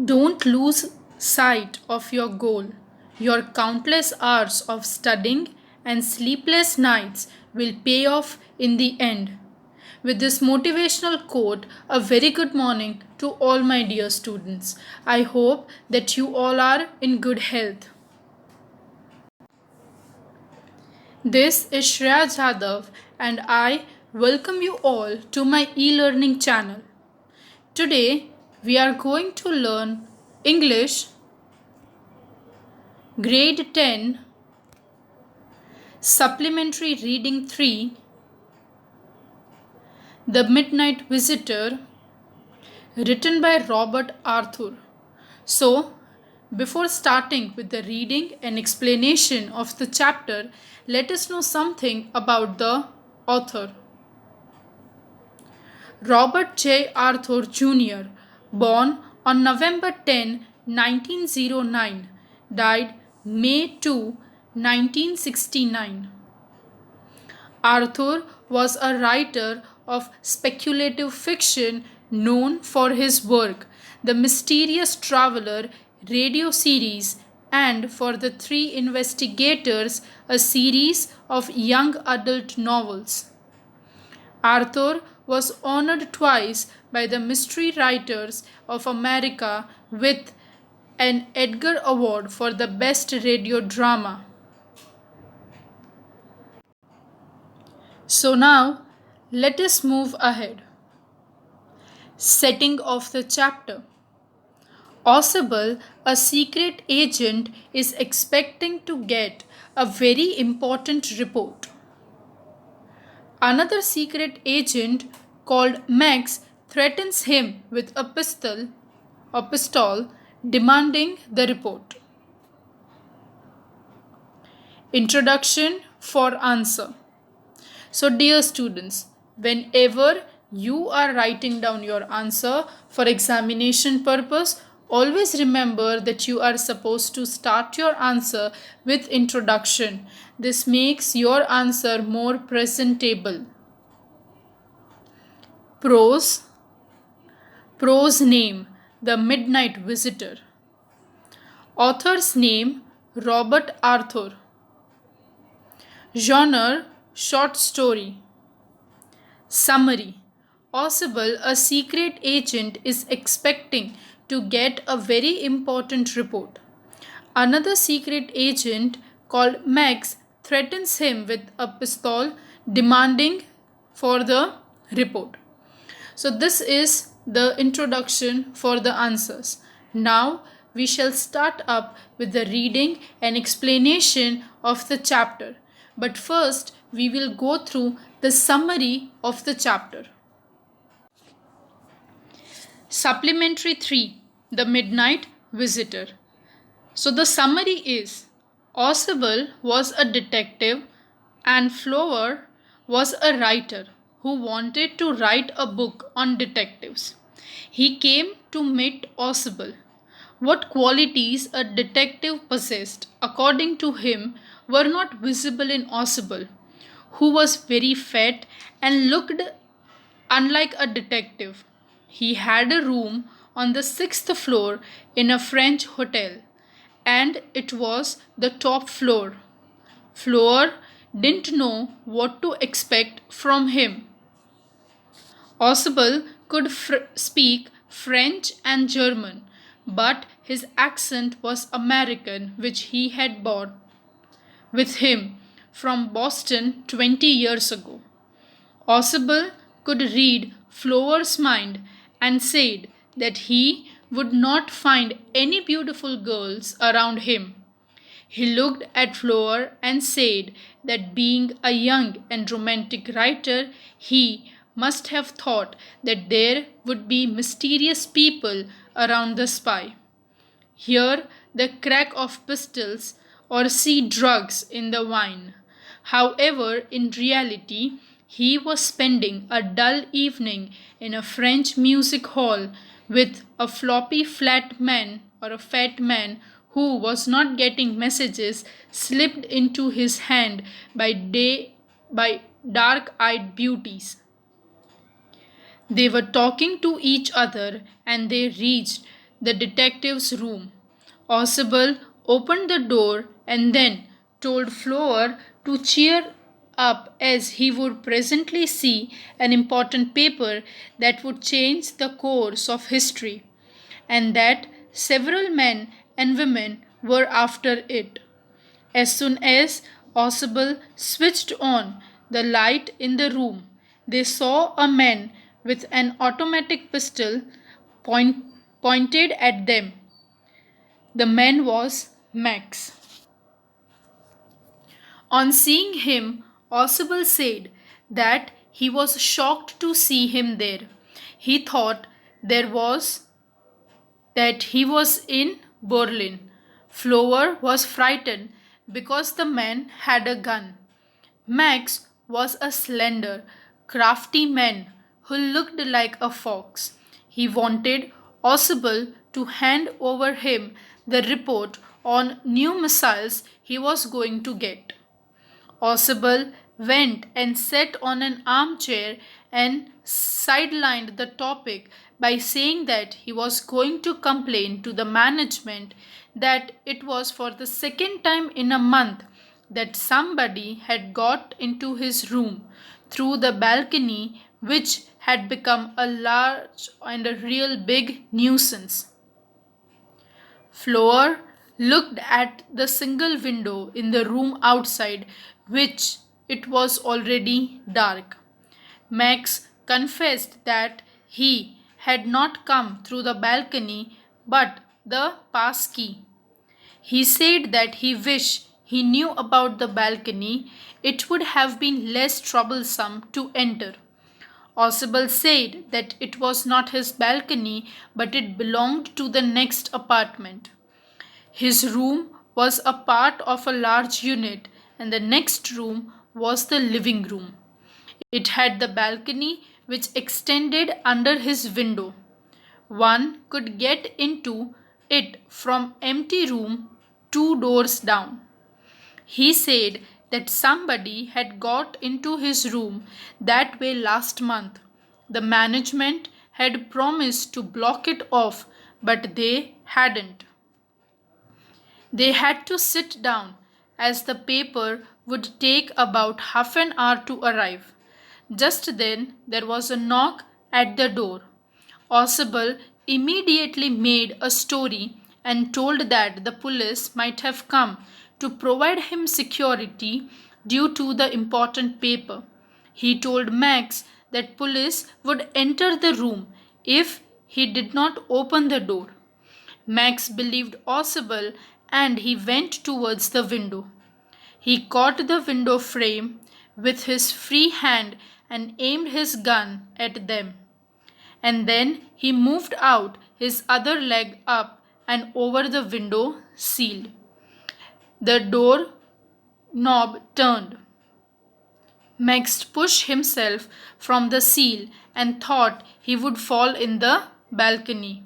Don't lose sight of your goal. Your countless hours of studying and sleepless nights will pay off in the end. With this motivational quote, a very good morning to all my dear students. I hope that you all are in good health. This is Shreya Jadhav and I welcome you all to my e-learning channel. Today we are going to learn English Grade 10 Supplementary Reading 3 The Midnight Visitor, written by Robert Arthur. So, before starting with the reading and explanation of the chapter, let us know something about the author. Robert J. Arthur Jr., born on November 10, 1909, died May 2, 1969. Arthur was a writer of speculative fiction known for his work, The Mysterious Traveler radio series, and for The Three Investigators, a series of young adult novels. Arthur was honored twice by the Mystery Writers of America with an Edgar Award for the Best Radio Drama. So now, let us move ahead. Setting of the chapter. Ausable, a secret agent, is expecting to get a very important report. Another secret agent called Max threatens him with a pistol, demanding the report. Introduction for answer. So, dear students, whenever you are writing down your answer for examination purpose, always remember that you are supposed to start your answer with introduction. This makes your answer more presentable. Prose. Prose name, The Midnight Visitor. Author's name, Robert Arthur. Genre, short story. Summary. Ausable, a secret agent, is expecting to get a very important report. Another secret agent called Max threatens him with a pistol, demanding for the report. So this is the introduction for the answers. Now we shall start up with the reading and explanation of the chapter. But first, we will go through the summary of the chapter. Supplementary 3 The Midnight Visitor. So, the summary is Ausable was a detective and Flower was a writer who wanted to write a book on detectives. He came to meet Ausable. What qualities a detective possessed, according to him, were not visible in Ausable, who was very fat and looked unlike a detective. He had a room on the sixth floor in a French hotel, and it was the top floor. Floor didn't know what to expect from him. Ausable could speak French and German, but his accent was American, which he had brought with him from Boston 20 years ago. Ausable could read Flower's mind and said that he would not find any beautiful girls around him. He looked at Flower and said that being a young and romantic writer, he must have thought that there would be mysterious people around the spy. Hear the crack of pistols or see drugs in the wine. However, in reality, he was spending a dull evening in a French music hall with a floppy flat man or a fat man who was not getting messages slipped into his hand by dark-eyed beauties. They were talking to each other and they reached the detective's room. Oswald opened the door and then told Flower to cheer up as he would presently see an important paper that would change the course of history, and that several men and women were after it. As soon as Oswald switched on the light in the room, they saw a man with an automatic pistol point, pointed at them. The man was Max. On seeing him, Oswald said that he was shocked to see him there. He thought there was that he was in Berlin. Flower was frightened because the man had a gun. Max was a slender, crafty man who looked like a fox. He wanted Oswald to hand over him the report on new missiles he was going to get. Oswald went and sat on an armchair and sidelined the topic by saying that he was going to complain to the management that it was for the second time in a month that somebody had got into his room through the balcony, which had become a large and a real big nuisance. Flower looked at the single window in the room outside, which it was already dark. Max confessed that he had not come through the balcony but the pass key. He said that he wished he knew about the balcony, it would have been less troublesome to enter. Oswald said that it was not his balcony but it belonged to the next apartment. His room was a part of a large unit, and the next room was the living room. It had the balcony which extended under his window. One could get into it from empty room 2 doors down. He said that somebody had got into his room that way last month. The management had promised to block it off, but they hadn't. They had to sit down, as the paper would take about half an hour to arrive. Just then there was a knock at the door. Oswald immediately made a story and told that the police might have come to provide him security due to the important paper. He told Max that police would enter the room if he did not open the door. Max believed Oswald and he went towards the window. He caught the window frame with his free hand and aimed his gun at them. And then he moved out his other leg up and over the window sill. The door knob turned. Max pushed himself from the sill and thought he would fall in the balcony.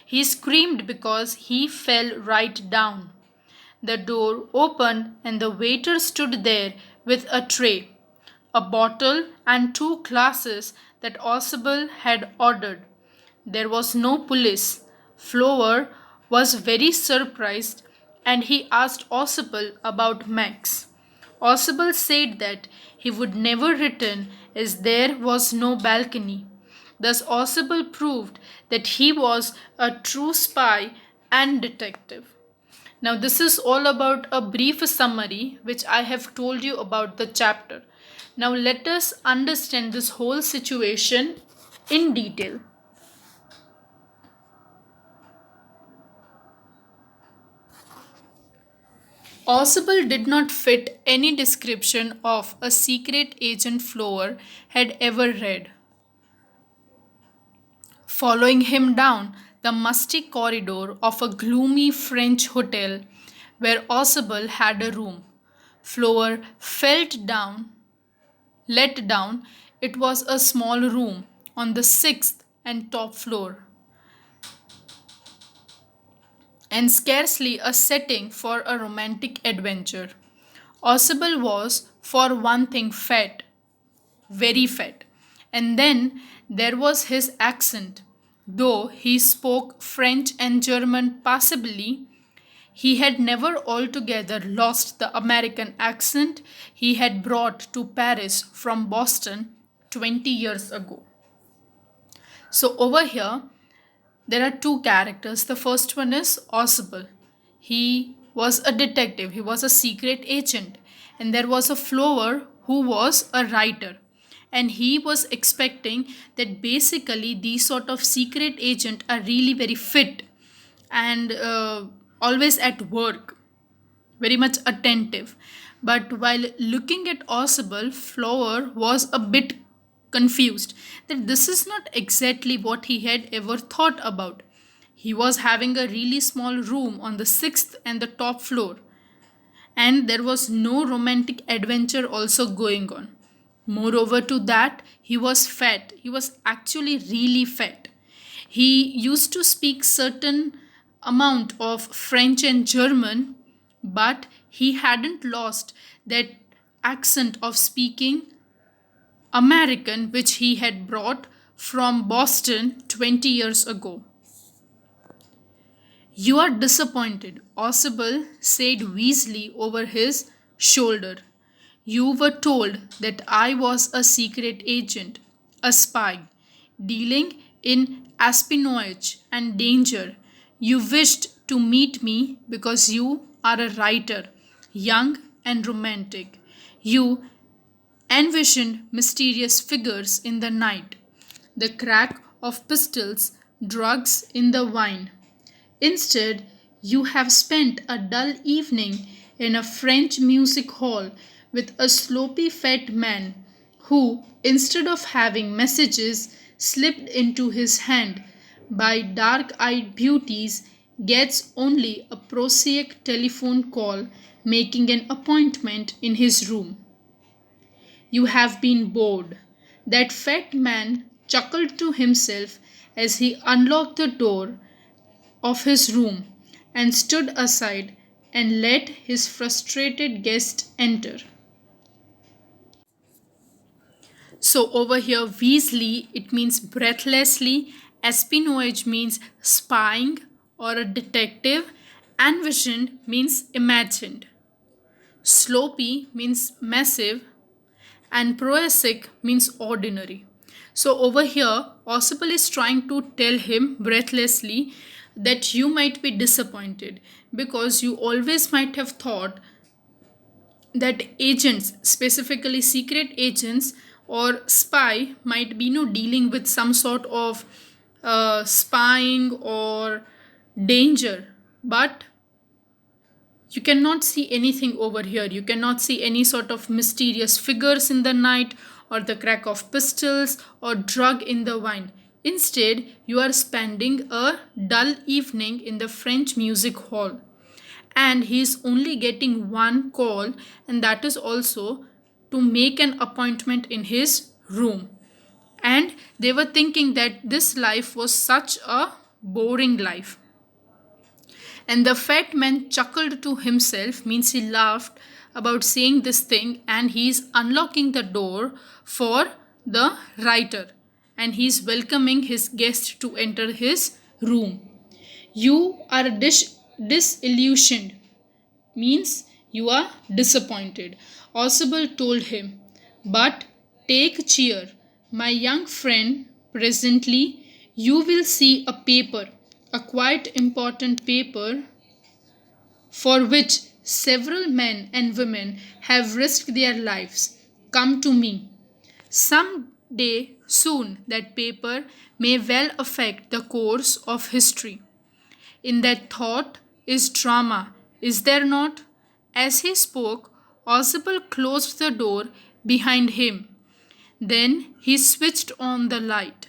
He screamed because he fell right down. The door opened and the waiter stood there with a tray, a bottle, and 2 glasses that Oswald had ordered. There was no police. Flower was very surprised and he asked Oswald about Max. Oswald said that he would never return as there was no balcony. Thus Oswald proved that he was a true spy and detective. Now this is all about a brief summary which I have told you about the chapter. Now let us understand this whole situation in detail. Oswald did not fit any description of a secret agent Flower had ever read. Following him down the musty corridor of a gloomy French hotel where Oswald had a room, Flower let down. It was a small room on the 6th and top floor, and scarcely a setting for a romantic adventure. Oswald was, for one thing, fat, very fat, and then there was his accent. Though he spoke French and German passably, he had never altogether lost the American accent he had brought to Paris from Boston 20 years ago. So, over here, there are two characters. The first one is Oswald. He was a detective, he was a secret agent, and there was a Flower who was a writer. And he was expecting that basically these sort of secret agent are really very fit and always at work, very much attentive. But while looking at Oswald, Flower was a bit confused that this is not exactly what he had ever thought about. He was having a really small room on the sixth and the top floor, and there was no romantic adventure also going on. Moreover, to that, he was fat. He was actually really fat. He used to speak certain amount of French and German, but he hadn't lost that accent of speaking American which he had brought from Boston 20 years ago. You are disappointed, Oswald said Weasley over his shoulder. You were told that I was a secret agent, a spy, dealing in espionage and danger. You wished to meet me because you are a writer, young and romantic. You envisioned mysterious figures in the night, the crack of pistols, drugs in the wine. Instead, you have spent a dull evening in a French music hall with a sloppy fat man who, instead of having messages slipped into his hand by dark eyed beauties, gets only a prosaic telephone call making an appointment in his room. You have been bored. That fat man chuckled to himself as he unlocked the door of his room and stood aside and let his frustrated guest enter. So, over here, Weasley, it means breathlessly, espionage means spying or a detective, envisioned means imagined, sloppy means massive, and prosaic means ordinary. So over here, Oswald is trying to tell him breathlessly that you might be disappointed because you always might have thought that agents, specifically secret agents or spy, might be dealing with some sort of spying or danger, but you cannot see anything over here. You cannot see any sort of mysterious figures in the night or the crack of pistols or drug in the wine. Instead, you are spending a dull evening in the French music hall. And he is only getting one call, and that is also to make an appointment in his room. And they were thinking that this life was such a boring life. And the fat man chuckled to himself, means he laughed about saying this thing, and he's unlocking the door for the writer and he's welcoming his guest to enter his room. You are disillusioned, means you are disappointed, Oswald told him. But take cheer, my young friend. Presently, you will see a paper, a quite important paper for which several men and women have risked their lives. Come to me. Some day soon, that paper may well affect the course of history. In that thought is drama, is there not? As he spoke, Oswald closed the door behind him. Then he switched on the light,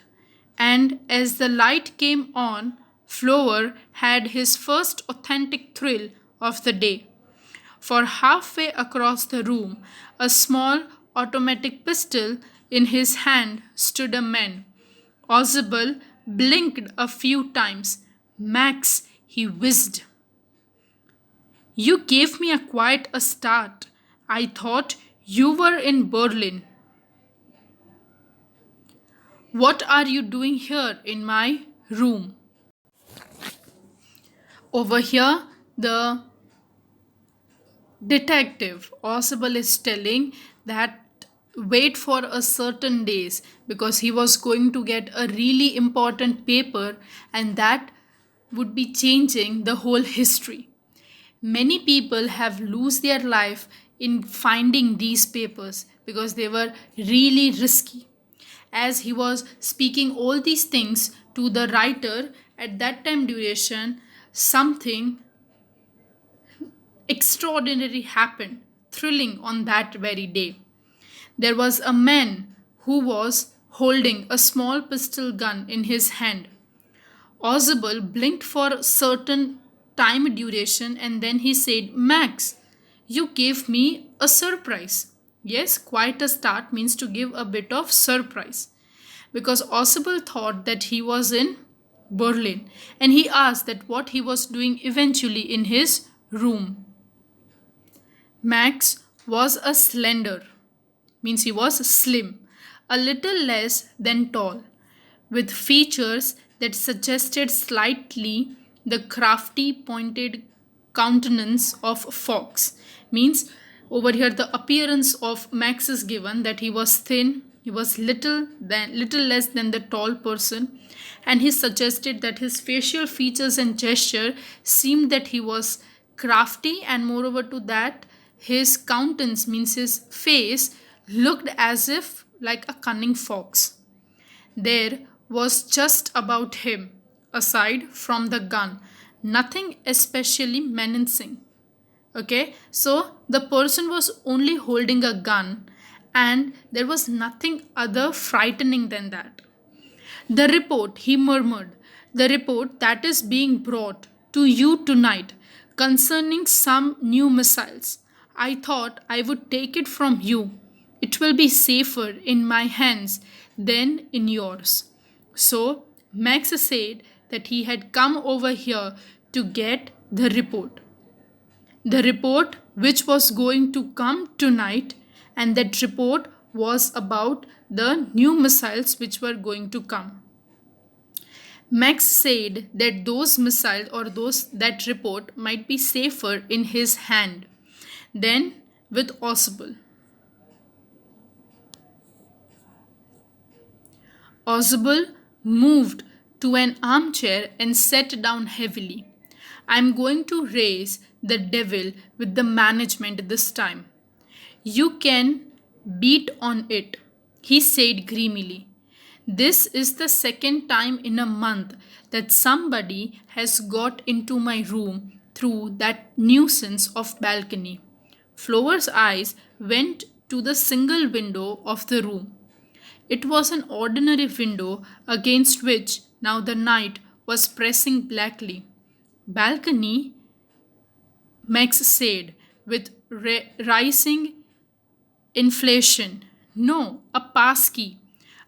and as the light came on, Flower had his first authentic thrill of the day. For halfway across the room, a small automatic pistol in his hand, stood a man. Oswald blinked a few times. Max, he whizzed. You gave me quite a start. I thought you were in Berlin. What are you doing here in my room. Over here, the detective Oswald is telling that wait for a certain days because he was going to get a really important paper and that would be changing the whole history. Many people have lose their life in finding these papers because they were really risky. As he was speaking all these things to the writer, at that time duration, something extraordinary happened, thrilling on that very day. There was a man who was holding a small pistol gun in his hand. Oswald blinked for a certain time duration and then he said, Max, you gave me a surprise. Yes, quite a start means to give a bit of surprise. Because Oswald thought that he was in Berlin and he asked that what he was doing eventually in his room. Max was a slender, means he was slim, a little less than tall, with features that suggested slightly the crafty pointed countenance of a fox. Means over here the appearance of Max is given that he was thin, he was little less than the tall person, and he suggested that his facial features and gesture seemed that he was crafty, and moreover to that his countenance means his face looked as if like a cunning fox. There was just about him, aside from the gun, nothing especially menacing. Okay, so the person was only holding a gun, and there was nothing other frightening than that. The report, he murmured, the report that is being brought to you tonight concerning some new missiles. I thought I would take it from you. It will be safer in my hands than in yours. So, Max said that he had come over here to get the report. The report which was going to come tonight, and that report was about the new missiles which were going to come. Max said that those missiles or that report might be safer in his hand than with Oswald. Oswald moved to an armchair and sat down heavily. I am going to raise the devil with the management this time. You can beat on it, he said grimly. This is the second time in a month that somebody has got into my room through that nuisance of balcony. Flower's eyes went to the single window of the room. It was an ordinary window against which now the night was pressing blackly. Balcony, Max said with rising inflation. No, a passkey.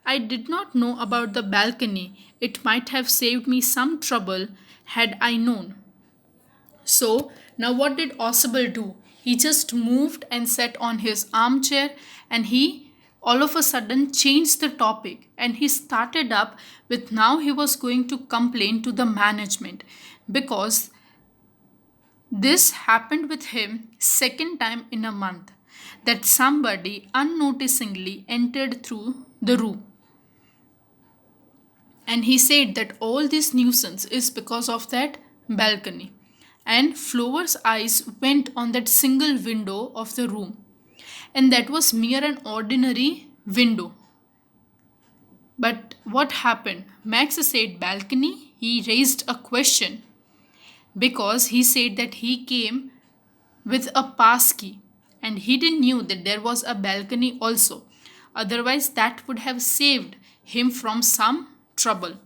I did not know about the balcony. It might have saved me some trouble had I known. So, now what did Oswald do? He just moved and sat on his armchair and he all of a sudden changed the topic and he started up with now he was going to complain to the management because this happened with him second time in a month that somebody unnoticingly entered through the room. And he said that all this nuisance is because of that balcony. And Flower's eyes went on that single window of the room. And that was mere an ordinary window. But what happened? Max said balcony. He raised a question because he said that he came with a passkey and he didn't knew that there was a balcony also. Otherwise, that would have saved him from some trouble.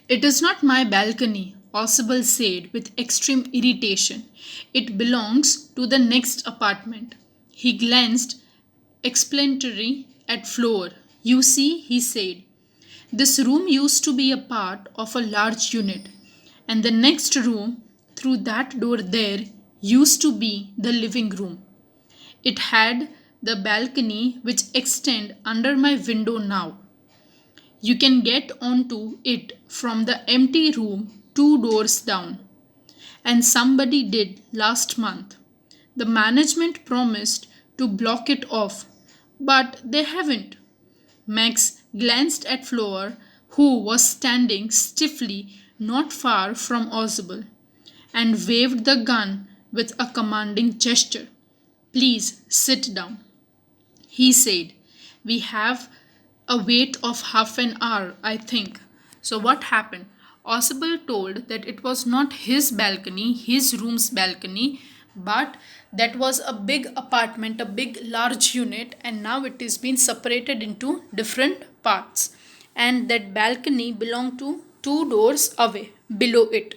It is not my balcony, Oswald said with extreme irritation. It belongs to the next apartment. He glanced explanatory at Flower. You see, he said, this room used to be a part of a large unit, and the next room through that door there used to be the living room. It had the balcony which extend under my window now. You can get onto it from the empty room two doors down. And somebody did last month. The management promised to block it off, but they haven't. Max glanced at Flower, who was standing stiffly not far from Ozable, and waved the gun with a commanding gesture. Please sit down, he said. We have a wait of half an hour, I think. So, what happened? Osable told that it was not his balcony, his room's balcony, but that was a big apartment, a big large unit, and now it is being separated into different parts. And that balcony belonged to two doors away below it.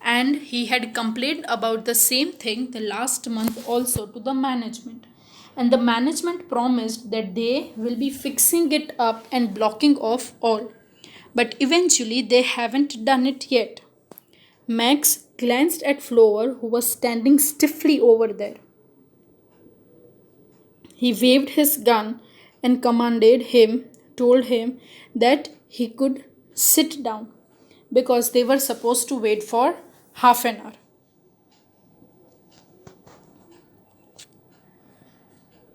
And he had complained about the same thing the last month also to the management, and the management promised that they will be fixing it up and blocking off all, but eventually they haven't done it yet. Max glanced at Flower, who was standing stiffly over there. He waved his gun and told him that he could sit down because they were supposed to wait for half an hour.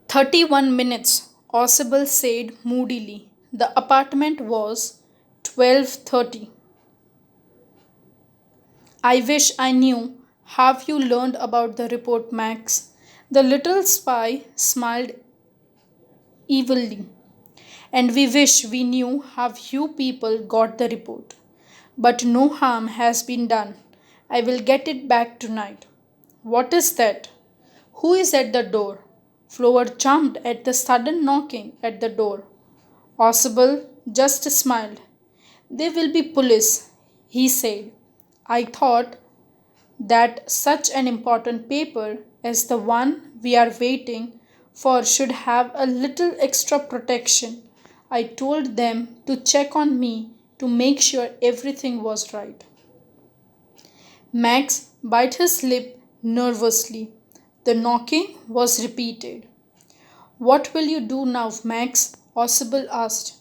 31 minutes, Osable said moodily. The apartment was 12:30. I wish I knew. Have you learned about the report, Max? The little spy smiled evilly. And we wish we knew how you people got the report. But no harm has been done. I will get it back tonight. What is that? Who is at the door? Flower jumped at the sudden knocking at the door. Osable just smiled. They will be police, he said. I thought that such an important paper as the one we are waiting for should have a little extra protection. I told them to check on me to make sure everything was right. Max bit his lip nervously. The knocking was repeated. What will you do now, Max? Osable asked.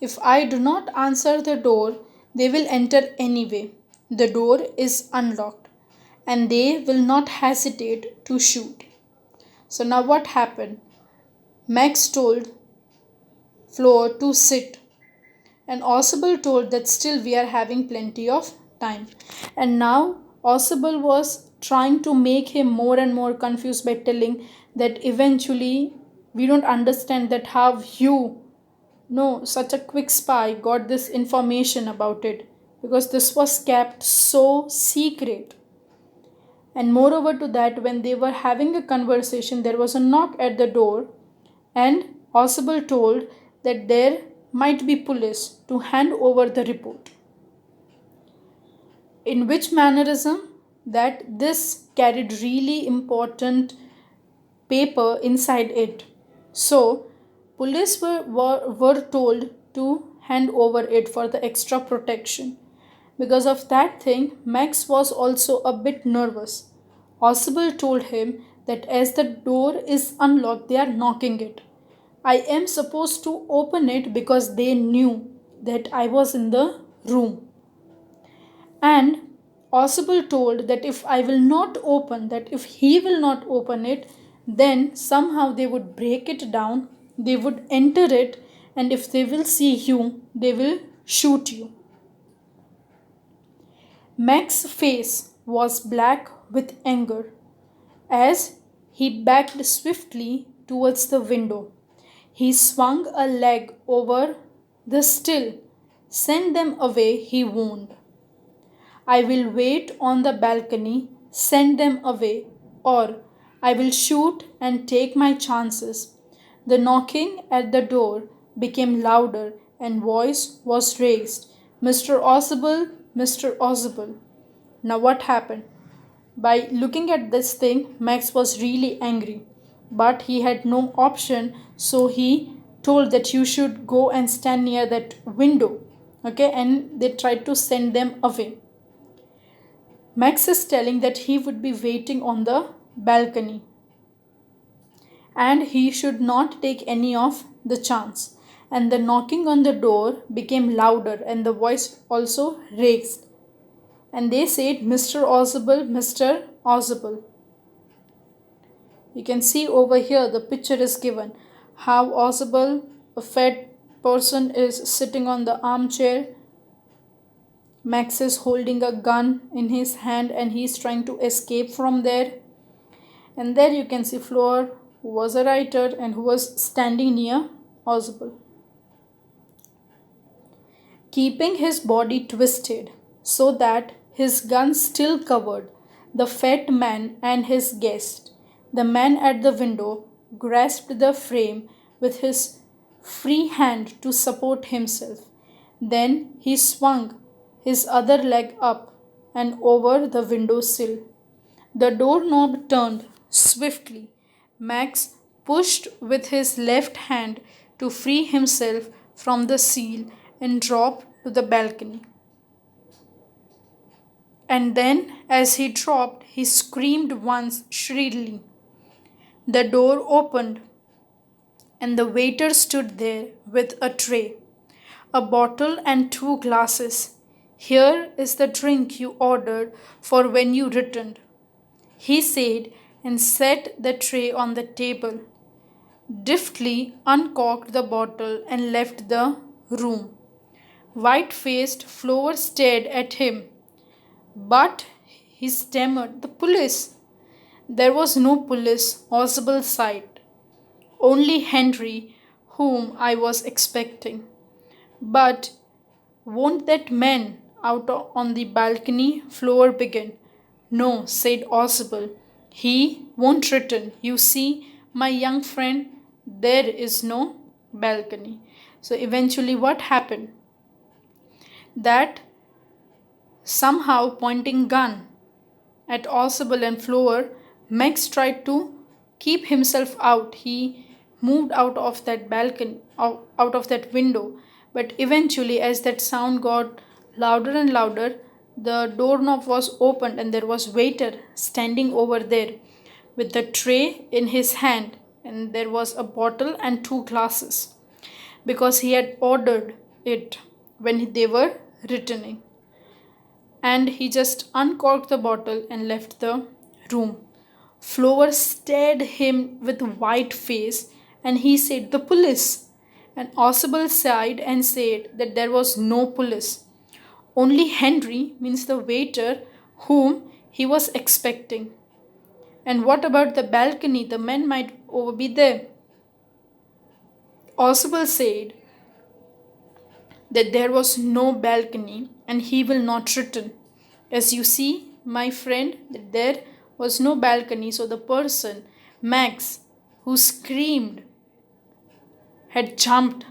If I do not answer the door, they will enter anyway. The door is unlocked, and they will not hesitate to shoot. So now what happened? Max told Floor to sit, and Osable told that still we are having plenty of time. And now Osable was trying to make him more and more confused by telling that eventually we don't understand that how you know such a quick spy got this information about it, because this was kept so secret. And moreover to that, when they were having a conversation, there was a knock at the door, and Osable told that there might be police to hand over the report. In which mannerism that this carried really important paper inside it. So, police were told to hand over it for the extra protection. Because of that thing, Max was also a bit nervous. Osable told him that as the door is unlocked, they are knocking it. I am supposed to open it because they knew that I was in the room. And Osable told that if I will not open, that if he will not open it, then somehow they would break it down, they would enter it, and if they will see you, they will shoot you. Max's face was black with anger as he backed swiftly towards the window. He swung a leg over the sill. Send them away, he warned. I will wait on the balcony, send them away, or I will shoot and take my chances. The knocking at the door became louder and voice was raised. Mr. Osable, Mr. Osable. Now what happened? By looking at this thing, Max was really angry, but he had no option, so he told that you should go and stand near that window. Okay, and they tried to send them away. Max is telling that he would be waiting on the balcony and he should not take any of the chance. and the knocking on the door became louder and the voice also raised. And they said, Mr. Ausable, Mr. Ausable. You can see over here the picture is given how Ausable, a fat person, is sitting on the armchair. Max is holding a gun in his hand and he is trying to escape from there. And there you can see Flower, who was a writer and who was standing near Ausable, keeping his body twisted so that his gun still covered the fat man and his guest. The man at the window grasped the frame with his free hand to support himself. Then he swung his other leg up and over the window sill. The doorknob turned swiftly. Max pushed with his left hand to free himself from the seal and dropped to the balcony. And then, as he dropped, he screamed once shrilly. The door opened, and the waiter stood there with a tray, a bottle, and 2 glasses. Here is the drink you ordered for when you returned, he said, and set the tray on the table, deftly uncorked the bottle, and left the room. White faced, Flower stared at him. But he stammered, The police! There was no police, Ausable sighed. Only Henry, whom I was expecting. But won't that man out on the balcony? Flower began. No, said Ausable. He won't return. You see, my young friend, there is no balcony. So eventually, what happened? That somehow pointing gun at Ausable and Flower, Max tried to keep himself out. He moved out of that balcony, out of that window. But eventually, as that sound got louder and louder, the doorknob was opened and there was waiter standing over there with the tray in his hand, and there was a bottle and 2 glasses because he had ordered it when they were returning. And he just uncorked the bottle and left the room. Flower stared him with white face and he said, The police. And Ausable sighed and said that there was no police. Only Henry, means the waiter, whom he was expecting. And what about the balcony? The men might be there. Ausable said that there was no balcony and he will not return. As you see, my friend, that there was no balcony, so the person, Max, who screamed, had jumped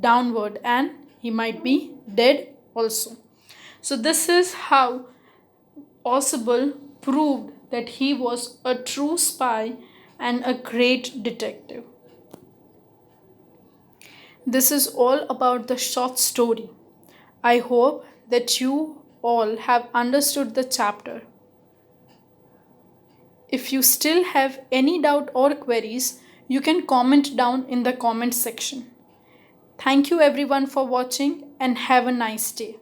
downward and he might be dead also. So this is how Ausable proved that he was a true spy and a great detective. This is all about the short story. I hope that you all have understood the chapter. If you still have any doubt or queries, you can comment down in the comment section. Thank you everyone for watching and have a nice day.